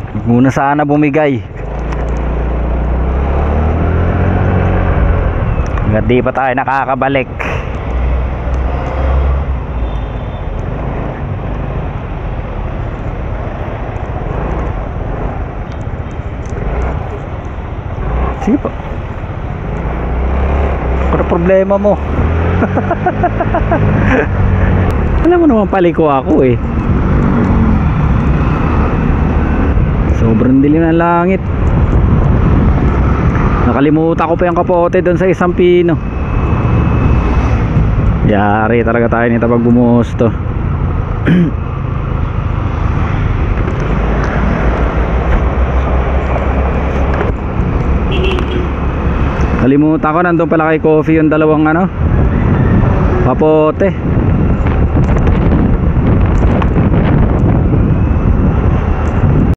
Muna sana bumigay. Hanggat di pa tayo nakakabalik. Sige po. Ano problema mo? Alam mo naman paliko ako eh. Sobrang dilim ng langit. Nakalimutan ko pa yung kapote doon sa isang pino. Yari talaga tayo nito pag bumuhos to. Nalimutan ko, nandun pala kay Coffee yung dalawang kapote.